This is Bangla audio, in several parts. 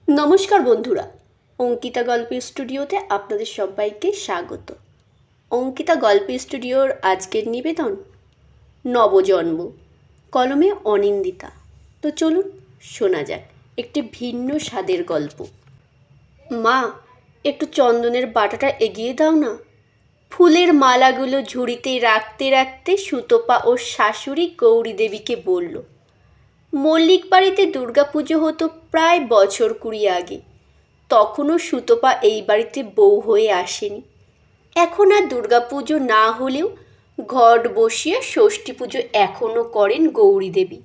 নমস্কার বন্ধুরা, অঙ্কিতা গল্প স্টুডিওতে আপনাদের সবাইকে স্বাগত। অঙ্কিতা গল্প স্টুডিওর আজকের নিবেদন নবজন্ম, কলমে অনিন্দিতা। তো চলুন শোনা যাক একটি ভিন্ন স্বাদের গল্প। মা, একটু চন্দনের বাটাটা এগিয়ে দাও না। ফুলের মালাগুলো ঝুড়িতে রাখতে রাখতে সুতপা ওর শাশুড়ি গৌরী দেবীকে বলল, মল্লিক বাড়িতে দুর্গাপুজো হতো প্রায় বছর 20 আগে। তখনও সুতপা এই বাড়িতে বউ হয়ে আসেনি। এখন আর দুর্গাপুজো না হলেও ঘট বসিয়ে ষষ্ঠী পুজো এখনও করেন গৌরী দেবী।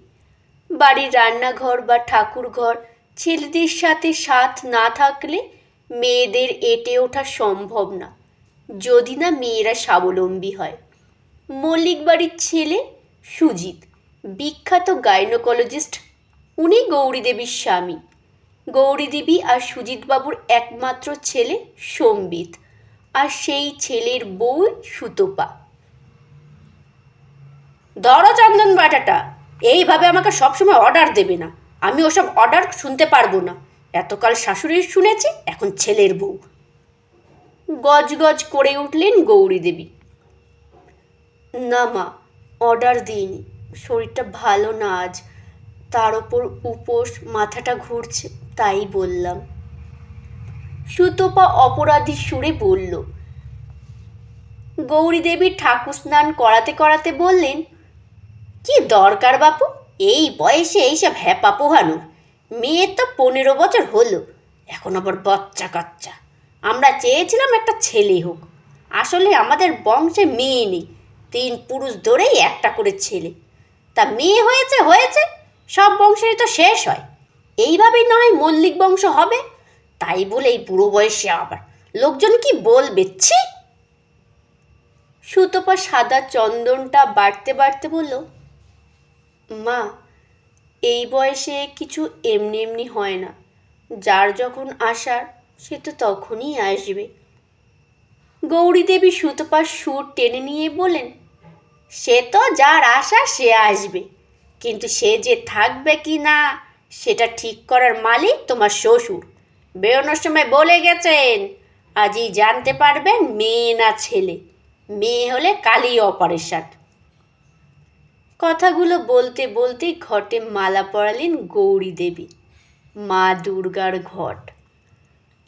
বাড়ির রান্নাঘর বা ঠাকুর ঘর ছেলেদের সাথে সাথ না থাকলে মেয়েদের এঁটে ওঠা সম্ভব না, যদি না মেয়েরা স্বাবলম্বী হয়। মল্লিক বাড়ির ছেলে সুজিত, বিখ্যাত গাইনোকোলজিস্ট, উনি গৌরী দেবীর স্বামী। গৌরী দেবী আর সুজিতবাবুর একমাত্র ছেলে সম্বিত, আর সেই ছেলের বউ সুতপা। ধরো চন্দন বাটাটা, এইভাবে আমাকে সবসময় অর্ডার দেবে না। আমি ওসব অর্ডার শুনতে পারবো না। এতকাল শাশুড়ির শুনেছি, এখন ছেলের বউ। গজ গজ করে উঠলেন গৌরী দেবী। না মা, অর্ডার দিইনি, শরীরটা ভালো না আজ, তার ওপর উপোস, মাথাটা ঘুরছে, তাই বললাম। সুতপা অপরাধী সুরে বলল। গৌরী দেবী ঠাকুর স্নান করাতে করাতে বললেন, কি দরকার বাপু এই বয়সে এইসব হ্যাপা পোহানোর? মেয়ের তো 15 বছর হলো, এখন আবার বাচ্চা কাচ্চা। আমরা চেয়েছিলাম একটা ছেলে হোক। আসলে আমাদের বংশে মেয়ে নেই, 3 পুরুষ ধরেই একটা করে ছেলে। তা মেয়ে হয়েছে হয়েছে, সব বংশেরই তো শেষ হয়। এইভাবেই না হয় মল্লিক বংশ হবে। তাই বলে এই বুড়ো বয়সে আবার লোকজন কি বলবে? ছি! সুতপা সাদা চন্দনটা বাড়তে বাড়তে বলল, মা, এই বয়সে কিছু এমনি এমনি হয় না। যার যখন আসার সে তো তখনই আসবে। গৌরী দেবী সুতপার সুর টেনে নিয়ে বলেন, সে তো যার আশা সে আসবে, কিন্তু সে যে থাকবে কি না সেটা ঠিক করার মালিক তোমার শ্বশুর। বেরোনোর সময় বলে গেছেন, আজই জানতে পারবেন মেয়ে না ছেলে। মেয়ে হলে কালই অপারেশন। কথাগুলো বলতে বলতেই ঘটে মালা পরালেন গৌরী দেবী, মা দুর্গার ঘট।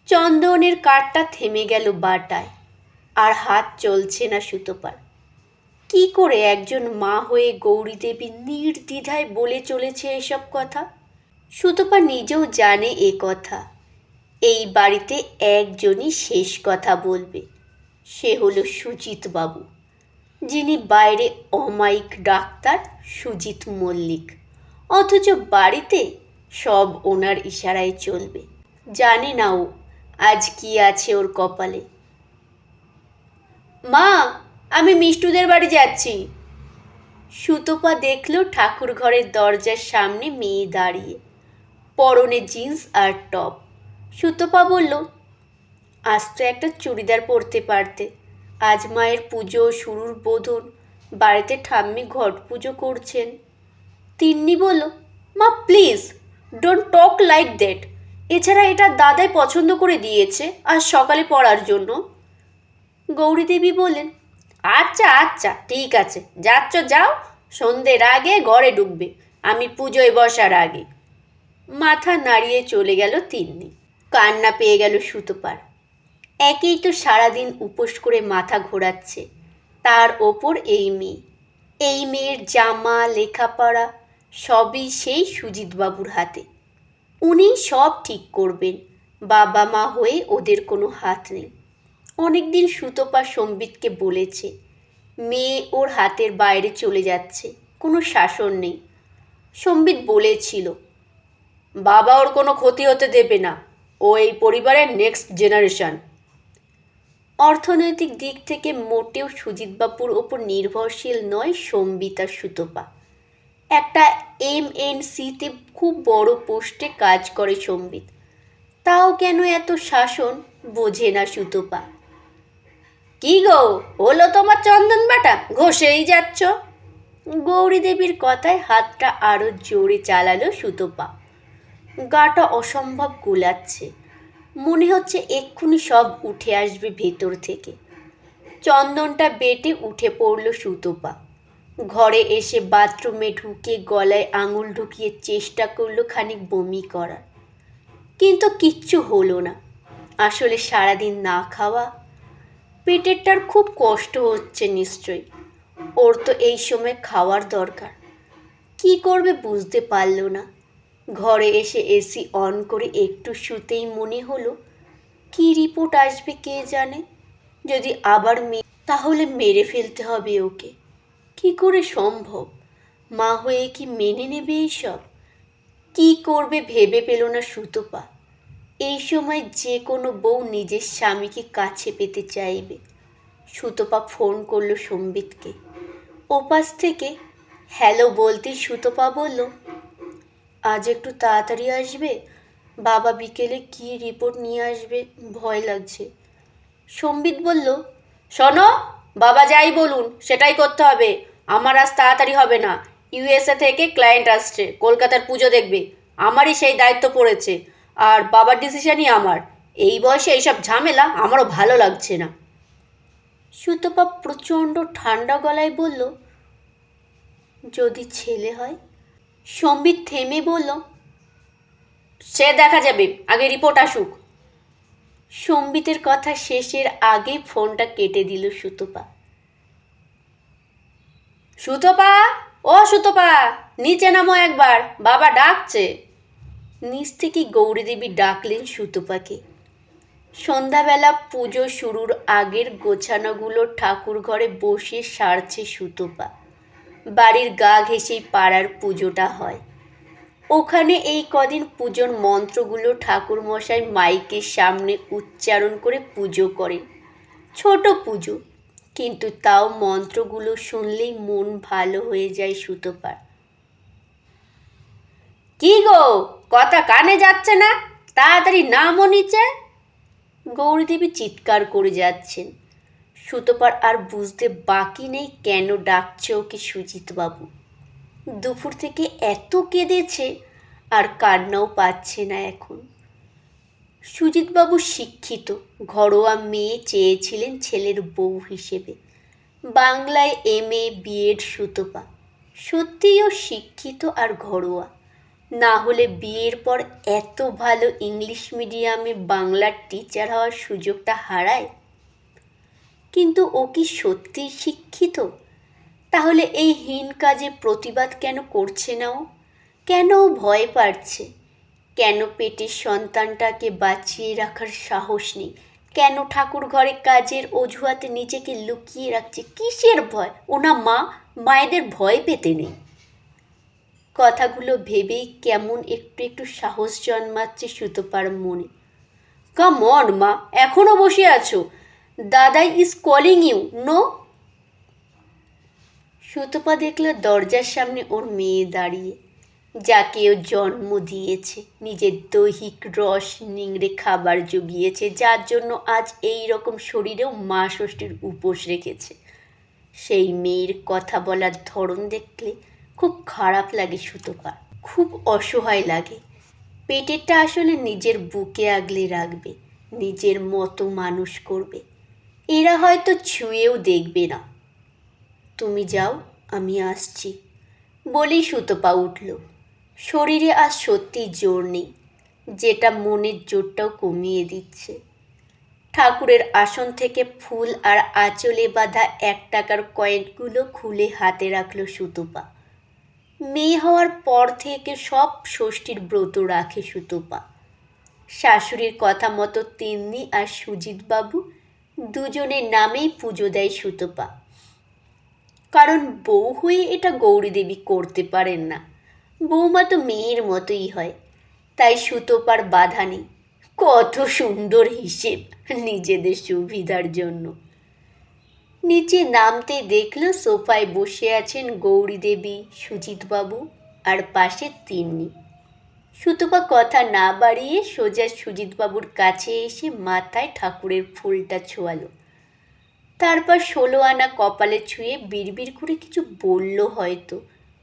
চন্দনের কাঠটা থেমে গেল বাটায়, আর হাত চলছে না সুতপার। কি করে একজন মা হয়ে গৌরী দেবী নির্দ্বিধায় বলে চলেছে এসব কথা? সুতপা নিজেও জানে এ কথা। এই বাড়িতে একজনই শেষ কথা বলবে, সে হলো সুজিত বাবু, যিনি বাইরে অমায়িক ডাক্তার সুজিত মল্লিক, অথচ বাড়িতে সব ওনার ইশারায় চলবে। জানে না ও আজ কি আছে ওর কপালে। মা, আমি মিষ্টুদের বাড়ি যাচ্ছি। সুতপা দেখল ঠাকুর ঘরের দরজার সামনে মেয়ে দাঁড়িয়ে, পরনে জিন্স আর টপ। সুতপা বলল, আজ তো একটা চুড়িদার পরতে পারতে। আজ মায়ের পুজো শুরুর বোধন, বাড়িতে ঠাম্মি ঘট পুজো করছেন। তিন্নি বলল, মা please don't talk like that. এছাড়া এটা দাদাই পছন্দ করে দিয়েছে আজ সকালে পড়ার জন্য। গৌরী দেবী বললেন, আচ্ছা আচ্ছা ঠিক আছে, যাচ্ছ যাও, সন্ধ্যের আগে ঘরে ঢুকবে, আমি পুজোয় বসার আগে। মাথা নাড়িয়ে চলে গেল তিন্নি। কান্না পেয়ে গেল সুতপার। একেই তো সারাদিন উপোস করে মাথা ঘোরাচ্ছে, তার ওপর এই মেয়ে। এই মেয়ের জামা, লেখাপড়া সবই সেই সুজিতবাবুর হাতে। উনি সব ঠিক করবেন, বাবা মা হয়ে ওদের কোনো হাত নেই। অনেকদিন সুতপা সম্বিতকে বলেছে, মেয়ে ওর হাতের বাইরে চলে যাচ্ছে, কোনো শাসন নেই। সম্বিত বলেছিল, বাবা ওর কোনো ক্ষতি হতে দেবে না, ও এই পরিবারের নেক্সট জেনারেশন। অর্থনৈতিক দিক থেকে মোটেও সুজিতবাবুর ওপর নির্ভরশীল নয় সম্বিত আর সুতপা। একটা MNCতে খুব বড় পোস্টে কাজ করে সম্বিত, তাও কেন এত শাসন বোঝে না সুতপা। কি গো, হলো তোমার চন্দন বাটা, ঘষেই যাচ্ছ? গৌরী দেবীর কথায় হাতটা আরো জোরে চালালো সুতপা। গাটা অসম্ভব গোলাচ্ছে, মনে হচ্ছে এক্ষুনি সব উঠে আসবে ভেতর থেকে। চন্দনটা বেটে উঠে পড়ল সুতপা। ঘরে এসে বাথরুমে ঢুকে গলায় আঙুল ঢুকিয়ে চেষ্টা করলো খানিক বমি করার, কিন্তু কিচ্ছু হলো না। আসলে সারাদিন না খাওয়া, পেটেরটার খুব কষ্ট হচ্ছে নিশ্চয়ই। ওর তো এই সময় খাওয়ার দরকার। কি করবে বুঝতে পারল না। ঘরে এসে এসি অন করে একটু শুতেই মনে হলো কী রিপোর্ট আসবে কে জানে। যদি আবার তাহলে মেরে ফেলতে হবে ওকে। কি করে সম্ভব? মা হয়ে কি মেনে নেবে এইসব? কি করবে ভেবে পেল না সুতপা। এই সময় যে কোনো বউ নিজের স্বামীকে কাছে পেতে চাইবে। সুতপা ফোন করলো সম্বিতকে। ওপাশ থেকে হ্যালো বলতেই সুতপা বলল, আজ একটু তাড়াতাড়ি আসবে? বাবা বিকেলে কি রিপোর্ট নিয়ে আসবে, ভয় লাগছে। সম্বিত বলল, শোনো, বাবা যাই বলুন সেটাই করতে হবে। আমার আজ তাড়াতাড়ি হবে না। ইউএসএ থেকে ক্লায়েন্ট আসছে, কলকাতার পুজো দেখবে। আমারই সেই দায়িত্ব পড়েছে, আর বাবার ডিসিশনই আমার। এই বয়সে এইসব ঝামেলা আমারও ভালো লাগছে না। সুতপা প্রচণ্ড ঠান্ডা গলায় বলল, যদি ছেলে হয়? সম্বিত থেমে বলল, সে দেখা যাবে, আগে রিপোর্ট আসুক। সম্বিতের কথা শেষের আগেই ফোনটা কেটে দিল সুতপা। সুতপা, ও সুতপা, নিচে নামো একবার, বাবা ডাকছে। নিচ থেকে গৌরীদেবী ডাকলেন সুতপাকে। সন্ধ্যাবেলা পুজো শুরুর আগের গোছানোগুলো ঠাকুর ঘরে বসে সারছে সুতপা। বাড়ির গা ঘেঁষেই পাড়ার পুজোটা হয়। ওখানে এই কদিন পুজোর মন্ত্রগুলো ঠাকুরমশাই মাইকের সামনে উচ্চারণ করে পুজো করেন। ছোট পুজো, কিন্তু তাও মন্ত্রগুলো শুনলেই মন ভালো হয়ে যায় সুতপার। কি গো, কথা কানে যাচ্ছে না? তাড়াতাড়ি নামো নিচে। গৌরীদেবী চিৎকার করে যাচ্ছেন। সুতপার আর বুঝতে বাকি নেই কেন ডাকছে ওকে সুজিতবাবু। দুপুর থেকে এত কেঁদেছে, আর কান্নাও পাচ্ছে না এখন। সুজিতবাবু শিক্ষিত, ঘরোয়া মেয়ে চেয়েছিলেন ছেলের বউ হিসেবে। বাংলায় MA BEd সুতপা। সত্যিও শিক্ষিত আর ঘরোয়া। না হলে বিয়ের পর এত ভালো ইংলিশ মিডিয়ামে বাংলার টিচার হওয়ার সুযোগটা হারায়। কিন্তু ও কি সত্যিই শিক্ষিত? তাহলে এই হীন কাজে প্রতিবাদ কেন করছে না ও? কেন ও ভয় পাচ্ছে? কেন পেটের সন্তানটাকে বাঁচিয়ে রাখার সাহস নেই? কেন ঠাকুর ঘরে কাজের অজুহাতে নিজেকে লুকিয়ে রাখছে? কিসের ভয়? ওনা মা, মায়েদের ভয় পেতে নেই। কথাগুলো ভেবেই কেমন একটু একটু সাহস জন্মাচ্ছে সুতপার মনে। কাম অন মা, এখনো বসে আছো? দাদাই is calling you, no? Sutapa দেখল দরজার সামনে ওর মেয়ে দাঁড়িয়ে, যাকে ও জন্ম দিয়েছে, নিজের দৈহিক রস নিংড়ে খাবার জুগিয়েছে, যার জন্য আজ এই রকম শরীরেও মা ষষ্ঠীর উপোস রেখেছে। সেই মেয়ের কথা বলার ধরন দেখলে খুব খারাপ লাগে সুতপার, খুব অসহায় লাগে। পেটেরটা আসলে নিজের বুকে আগলে রাখবে, নিজের মতো মানুষ করবে। এরা হয়তো ছুঁয়েও দেখবে না। তুমি যাও, আমি আসছি বলেই সুতপা উঠল। শরীরে আজ সত্যিই জোর নেই, যেটা মনের জোরটাও কমিয়ে দিচ্ছে। ঠাকুরের আসন থেকে ফুল আর আঁচলে বাঁধা 1 টাকার কয়েনগুলো খুলে হাতে রাখল সুতপা। মেয়ে হওয়ার পর থেকে সব ষষ্ঠীর ব্রত রাখে সুতপা। শাশুড়ির কথা মতো তিন্নি আর সুজিতবাবু দুজনের নামেই পুজো দেয় সুতপা। কারণ বউ হয়ে এটা গৌরীদেবী করতে পারেন না। বৌমা তো মেয়ের মতোই হয়, তাই সুতপার বাধা নেই। কত সুন্দর হিসেব নিজেদের সুবিধার জন্য। নিচে নামতে দেখল সোফায় বসে আছেন গৌরীদেবী, সুজিতবাবু আর পাশে তিন্নি। সুতপা কথা না বাড়িয়ে সোজা সুজিতবাবুর কাছে এসে মাথায় ঠাকুরের ফুলটা ছোঁয়ালো। তারপর 16 আনা কপালে ছুঁয়ে বিড়বিড় করে কিছু বলল হয়তো।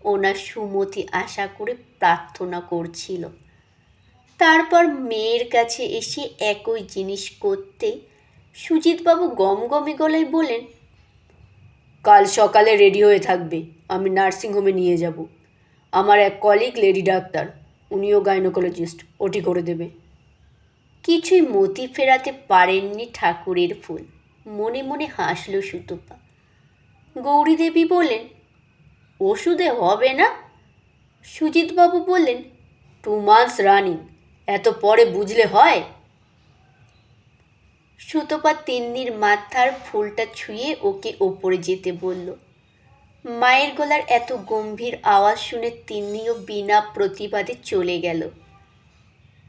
ওনার সুমতি আশা করে প্রার্থনা করছিল। তারপর মেয়ের কাছে এসে একই জিনিস করতেই সুজিতবাবু গমগমে গলায় বলেন, কাল সকালে রেডি হয়ে থাকবে, আমি নার্সিংহোমে নিয়ে যাব। আমার এক কলিগ লেডি ডাক্তার, উনিও গাইনোকোলজিস্ট, ওটি করে দেবে। কিছুই মতি ফেরাতে পারেননি ঠাকুরের ফুল। মনে মনে হাসল সুতপা। গৌরীদেবী বললেন, ওষুধে হবে না? সুজিতবাবু বললেন, 2 months রানিং, এত পরে বুঝলে হয়? সুতপা তিন্নির মাথার ফুলটা ছুঁয়ে ওকে ওপরে যেতে বলল। মায়ের গলার এত গম্ভীর আওয়াজ শুনে তিন্নিও বিনা প্রতিবাদে চলে গেল।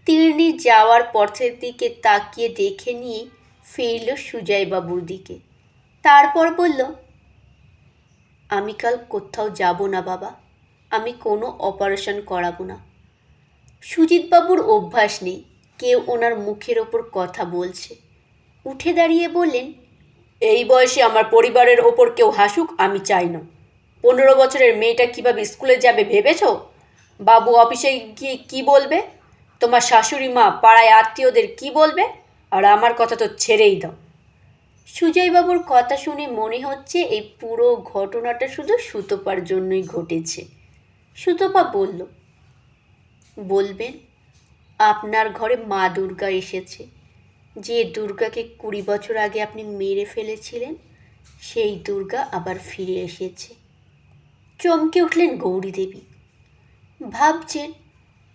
তিন্নি যাওয়ার পথের দিকে তাকিয়ে দেখে নিয়ে ফিরল সুজয়বাবুর দিকে। তারপর বলল, আমি কাল কোথাও যাব না বাবা, আমি কোনো অপারেশন করাবো না। সুজিতবাবুর অভ্যাস নেই কেউ ওনার মুখের ওপর কথা বলছে। উঠে দাঁড়িয়ে বললেন, এই বয়সে আমার পরিবারের ওপর কেউ হাসুক আমি চাই না। 15 বছরের মেয়েটা কীভাবে স্কুলে যাবে ভেবেছ? বাবু অফিসে গিয়ে কী বলবে? তোমার শাশুড়ি মা পাড়ায় আত্মীয়দের কি বলবে? আর আমার কথা তো ছেড়েই দাও। সুজয়বাবুর কথা শুনে মনে হচ্ছে এই পুরো ঘটনাটা শুধু সুতপার জন্যই ঘটেছে। সুতপা বলল, বলবেন আপনার ঘরে মা দুর্গা এসেছে। যে দুর্গাকে 20 বছর আগে আপনি মেরে ফেলেছিলেন, সেই দুর্গা আবার ফিরে এসেছে। চমকে উঠলেন গৌরীদেবী। ভাবছেন,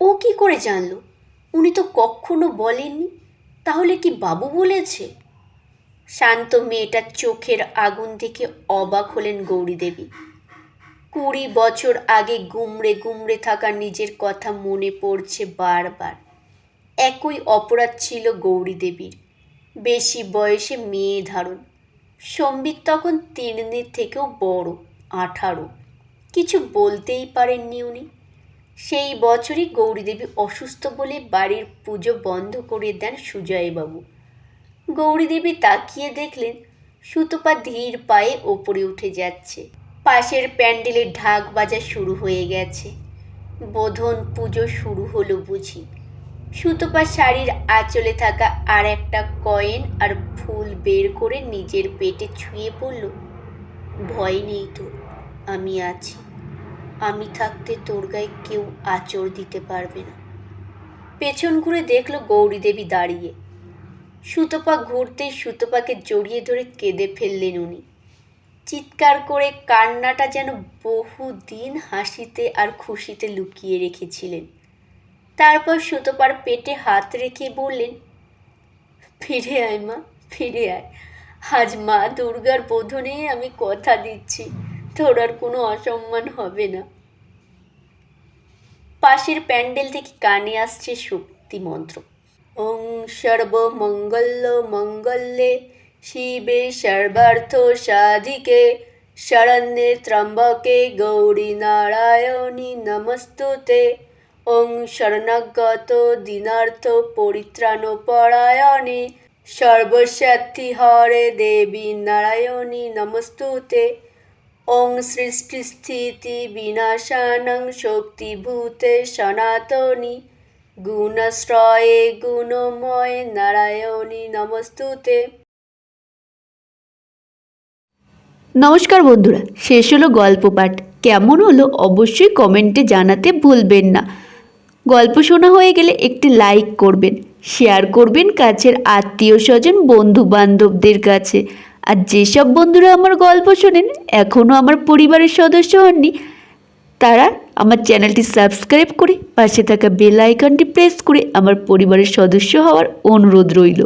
ও কি করে জানলো? উনি তো কখনো বলেননি। তাহলে কি বাবু বলেছে? শান্ত মেয়েটার চোখের আগুন দেখে অবাক হলেন গৌরীদেবী। 20 বছর আগে গুমড়ে গুমড়ে থাকা নিজের কথা মনে পড়ছে বারবার। একই অপরাধ ছিল গৌরীদেবীর, বেশি বয়সে মেয়ে ধারণ। সম্বিত তখন তিন্নির থেকেও বড়, 18। কিছু বলতেই পারেননি উনি। সেই বছরই গৌরীদেবী অসুস্থ বলে বাড়ির পুজো বন্ধ করে দেন সুজয়বাবু। গৌরীদেবী তাকিয়ে দেখলেন সুতপা ধীর পায়ে ওপরে উঠে যাচ্ছে। পাশের প্যান্ডেলে ঢাক বাজা শুরু হয়ে গেছে। বোধন পুজো শুরু হলো বুঝি। সুতপা শাড়ির আঁচলে থাকা আর একটা কয়েন আর ফুল বের করে নিজের পেটে ছুঁয়ে পড়ল, ভয় নেই তোর, আমি আছি। আমি থাকতে তোর গায়ে কেউ আঁচড় দিতে পারবে না। পেছন ঘুরে দেখল গৌরীদেবী দাঁড়িয়ে। সুতপা ঘুরতেই সুতপাকে জড়িয়ে ধরে কেঁদে ফেললেন উনি। চিৎকার করে কান্নাটা যেন বহুদিন হাসিতে আর খুশিতে লুকিয়ে রেখেছিলেন। তারপর সুতপার পেটে হাত রেখে বললেন, ফিরে আয় মা, ফিরে আয়। আজ মা দুর্গার বোধনে আমি কথা দিচ্ছি, তোর আর কোনো অসম্মান হবে না। পাশের প্যান্ডেল থেকে কানে আসছে শক্তি মন্ত্র। ওং সর্বমঙ্গল মঙ্গলে শিবে সর্বার্থ সাধিকে শরণ্যে ত্র্যম্বকে গৌরী নারায়ণী নমস্তুতে। ওং শরণাগত দীনার্থ পরিত্রাণ পরায়ণে সর্বশক্তি হরে দেবী নারায়ণী নমস্তুতে। ওং সৃষ্টিস্থিতি বিনাশানং শক্তিভূতে সনাতনী গুণশ্রয়ে গুণময় নারায়ণী নমস্তুতে। নমস্কার বন্ধুরা, শেষ হলো গল্প পাঠ। কেমন হলো অবশ্যই কমেন্টে জানাতে ভুলবেন না। গল্প শোনা হয়ে গেলে একটি লাইক করবেন, শেয়ার করবেন কাছের আত্মীয় স্বজন বন্ধু বান্ধবদের কাছে। আর যেসব বন্ধুরা আমার গল্প শোনেন এখনও আমার পরিবারের সদস্য হননি, তারা আমার চ্যানেলটি সাবস্ক্রাইব করে পাশে থাকা বেল আইকনটি প্রেস করে আমার পরিবারের সদস্য হওয়ার অনুরোধ রইল।